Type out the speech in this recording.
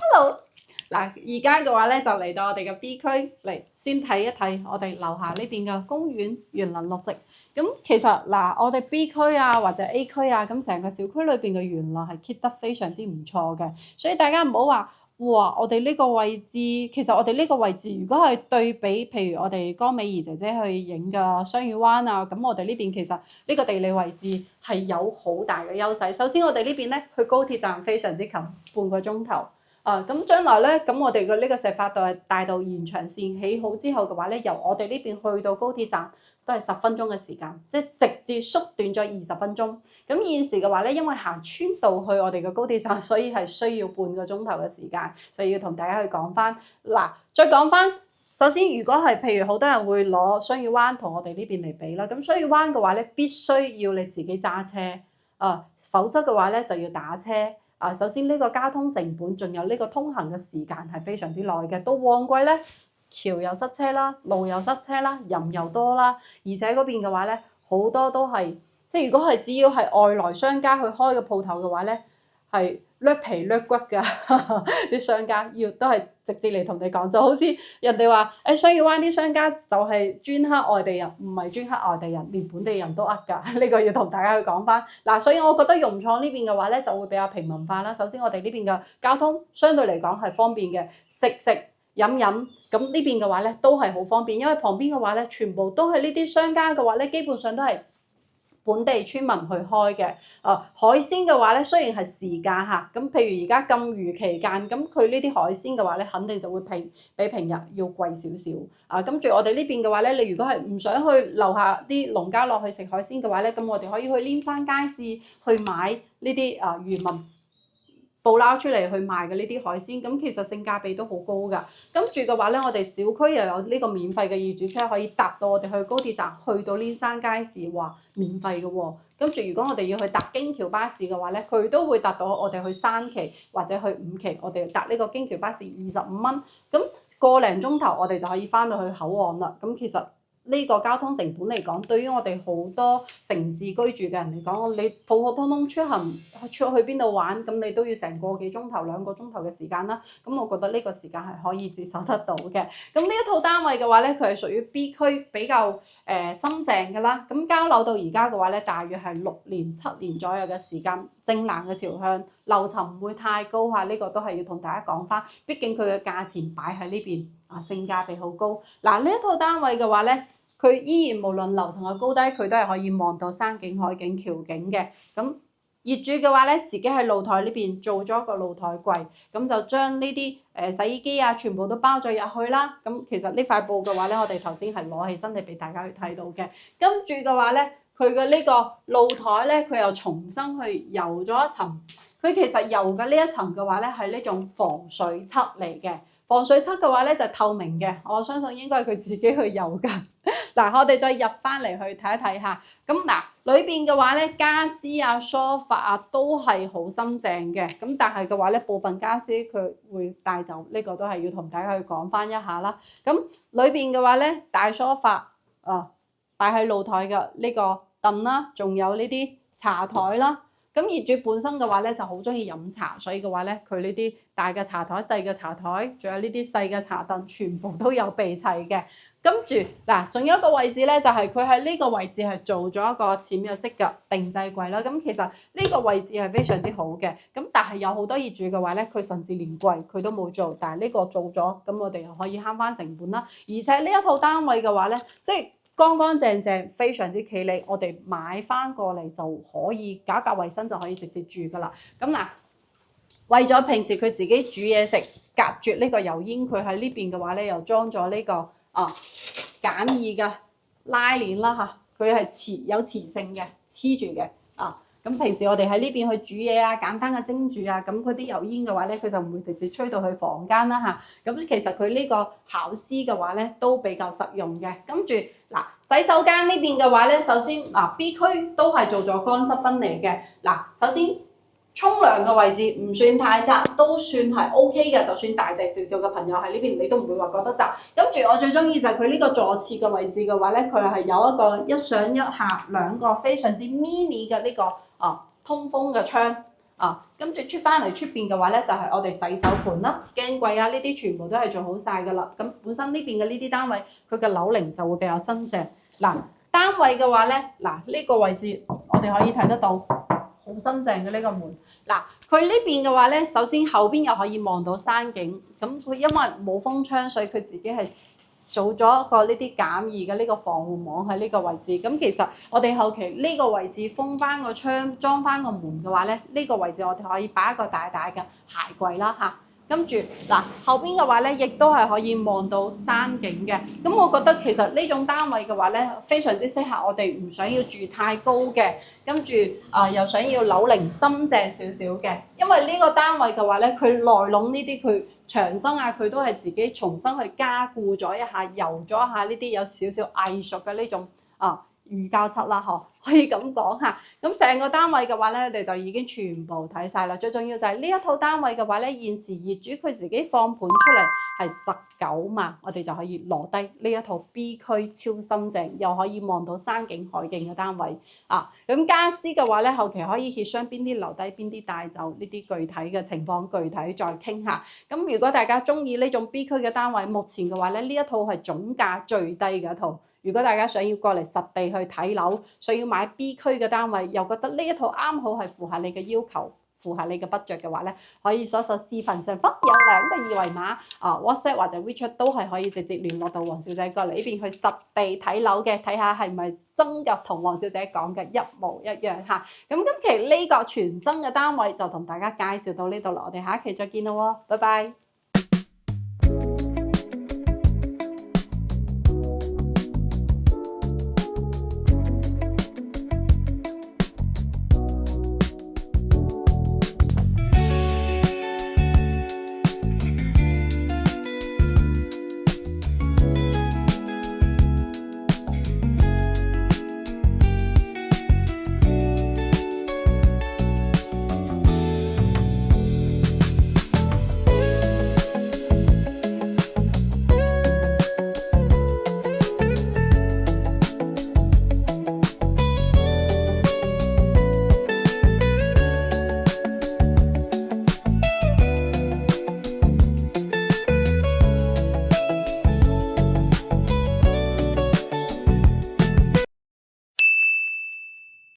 Hello，嗱，而家嘅話咧就嚟到我哋嘅 B 區嚟，先睇一睇我哋樓下呢邊嘅公園園林綠植。咁其實嗱，我哋 B 區啊或者 A 區啊，咁成個小區裏邊嘅園林係 keep 得非常之唔錯嘅，所以大家唔好話哇，我哋呢個位置，其實我哋呢個位置如果係對比，譬如我哋江美儀姐姐去影嘅雙魚灣啊，咁我哋呢邊其實呢個地理位置係有好大嘅優勢。首先我哋呢邊咧去高鐵站非常之近，半個鐘頭。咁將來咧，咁我哋嘅呢個石化大道延長線起好之後嘅話咧，由我哋呢邊去到高鐵站都係10分鐘嘅時間，即係直接縮短咗20分鐘。咁現時嘅話咧，因為行村道去我哋嘅高鐵站，所以係需要半個鐘頭嘅時間，所以要同大家去講翻。嗱，再講翻，首先如果係譬如好多人會攞雙魚灣同我哋呢邊嚟比啦，咁雙魚灣嘅話咧，必須要你自己揸車，否則嘅話咧就要打車。首先呢個交通成本，仲有呢個通行嘅時間係非常之耐嘅。到旺季咧，橋又塞車啦，路又塞車啦，人又多啦，而且嗰邊嘅話咧，好多都係即係如果係只要係外來商家去開個鋪頭嘅話咧，係甩皮甩骨㗎啲商家都係直接嚟同你講，就好似人哋話雙魚灣啲商家就係專黑外地人，唔係專黑外地人，連本地人都呃㗎。呢個要同大家去講翻。嗱，所以我覺得融創呢邊嘅話咧就會比較平民化啦。首先我哋呢邊嘅交通相對嚟講係方便嘅，食飲飲，咁呢邊嘅話咧都係好方便，因為旁邊嘅話咧全部都係呢啲商家嘅話咧，基本上都係本地村民去開嘅。海鮮嘅話咧，雖然係時價嚇，咁譬如而家禁漁期間，咁佢呢啲海鮮嘅話咧，肯定就會比平日要貴少少。跟住我哋呢邊嘅話咧，你如果係唔想去樓下啲農家樂去食海鮮嘅話咧，咁我哋可以去蓮山街市去買呢啲漁民捕撈出嚟去賣嘅呢啲海鮮，咁其實性價比都好高㗎。跟住嘅話咧，我哋小區又有呢個免費嘅二主車可以搭到我哋去高鐵站，去到蓮山街市話免費嘅喎。跟住如果我哋要去搭京橋巴士嘅話咧，佢都會搭到我哋去3期或者去5期，我哋搭呢個京橋巴士25蚊，咁個零鐘頭我哋就可以翻到去口岸啦。咁其實呢個交通成本嚟講，對於我哋好多城市居住嘅人嚟講，你普普通通出去邊度玩，咁你都要成個幾鐘頭、2個鐘頭嘅時間啦。咁我覺得呢個時間係可以接受得到嘅。咁呢一套單位嘅話咧，佢係屬於 B 區比較新淨嘅啦。咁交樓到而家嘅話咧，大約係6年、7年左右嘅時間，正南嘅朝向，樓層唔會太高嚇。呢個都係要同大家講翻，畢竟佢嘅價錢擺喺呢邊性價比好高。嗱，呢一套單位嘅話咧，佢依然無論樓層嘅高低，佢都係可以望到山景、海景、橋景嘅。咁業主嘅話咧，自己喺露台呢邊做咗個露台櫃，咁就將呢啲洗衣機啊，全部都包咗入去啦。咁其實呢塊布嘅話咧，我哋頭先係攞起身嚟俾大家去睇到嘅。跟住嘅話咧，佢嘅呢個露台咧，佢又重新去油咗一層。佢其實油嘅呢一層嘅話咧，係呢種防水漆嚟嘅。防水漆嘅話咧就透明嘅，我相信應該係佢自己去油㗎。嗱，我哋再入翻嚟去睇一睇下。咁嗱，裏邊嘅話咧，家私啊、梳化啊都係好新淨嘅。咁但係嘅話咧，部分家私佢會帶走，呢個都係要同大家去講翻一下啦。咁裏邊嘅話咧，大梳化擺喺露台嘅呢個凳啦，仲有呢啲茶台啦。咁業主本身嘅話咧就好中意飲茶，所以嘅話咧佢呢啲大嘅茶台、細嘅茶台，仲有呢啲細嘅茶凳，全部都有備齊嘅。跟住嗱，仲有一個位置咧，就係佢喺呢個位置係做咗一個淺入式嘅定製櫃啦。咁其實呢個位置係非常之好嘅。咁但係有好多業主嘅話咧，佢甚至連櫃佢都冇做，但係呢個做咗，咁我哋又可以慳翻成本啦。而且呢一套單位嘅話咧，即係乾乾淨淨，非常之企理，我哋買翻過嚟就可以搞搞衞生就可以直接住噶啦。咁嗱，為咗平時佢自己煮嘢食，隔絕呢個油煙，佢喺呢邊嘅話咧，又裝咗呢個簡易嘅拉鏈啦嚇，佢係有磁性嘅黐住嘅咁平時我哋喺呢邊去煮嘢啊，簡單嘅蒸煮啊，咁嗰啲油煙嘅話咧，佢就唔會直接吹到去房間啦嚇。咁其實佢呢個巧思嘅話咧，都比較實用嘅。跟住嗱，洗手間呢邊嘅話咧，首先B 區都係做咗乾濕分離嘅。嗱，首先沖涼嘅位置唔算太窄，都算係 OK 嘅。就算大隻少少嘅朋友喺呢邊，你都唔會話覺得窄。跟住我最中意就係佢呢個坐廁嘅位置嘅話咧，佢係有一個一上一下兩個非常之 mini 嘅呢個通風嘅窗跟住出翻嚟出邊嘅話咧，就係我哋洗手盤啦、鏡櫃啊呢啲全部都係做好晒噶啦。咁本身呢邊嘅呢啲單位，佢嘅樓齡就會比較新淨。嗱，單位嘅話咧，嗱呢個位置我哋可以睇得到好新淨嘅呢個門。嗱，佢呢邊嘅話咧，首先後邊又可以望到山景，咁佢因為冇封窗，所以佢自己係做咗一個呢啲簡易嘅呢個防護網喺呢個位置。咁其實我哋後期呢個位置封翻個窗、裝翻個門嘅話咧，呢個位置我哋可以擺一個大大嘅鞋櫃啦嚇。跟住嗱後邊嘅話咧，亦都係可以望到山景嘅。咁我覺得其實呢種單位嘅話咧，非常之適合我哋唔想要住太高嘅，跟住又想要樓齡深淨少少嘅。因為呢個單位嘅話咧，佢內籠呢啲佢牆身啊，佢都係自己重新去加固咗一下，油咗一下呢啲有少少藝術嘅呢種乳膠漆啦，可以咁講嚇。咁成個單位嘅話咧，我哋就已經全部睇晒啦。最重要就係呢一套單位嘅話咧，現時業主佢自己放盤出嚟係19萬，我哋就可以攞低呢一套 B 區超新淨，又可以望到山景海景嘅單位啊。咁家私嘅話咧，後期可以協商邊啲留低，邊啲帶走，呢啲具體嘅情況具體再傾下。咁如果大家中意呢種 B 區嘅單位，目前嘅話咧，呢一套係總價最低嘅一套。如果大家想要過嚟實地去睇樓，想要買 B 區嘅單位，又覺得呢一套啱好係符合你嘅要求，符合你嘅 budget 嘅話咧，可以掃視頻上方有2個二維碼，WhatsApp 或者 WeChat 都係可以直接聯絡到黃小姐過嚟呢邊去實地睇樓嘅，睇下係咪真嘅同黃小姐講嘅一模一樣嚇。咁今期呢個全新嘅單位就同大家介紹到呢度啦，我哋下一期再見啦喎，拜拜。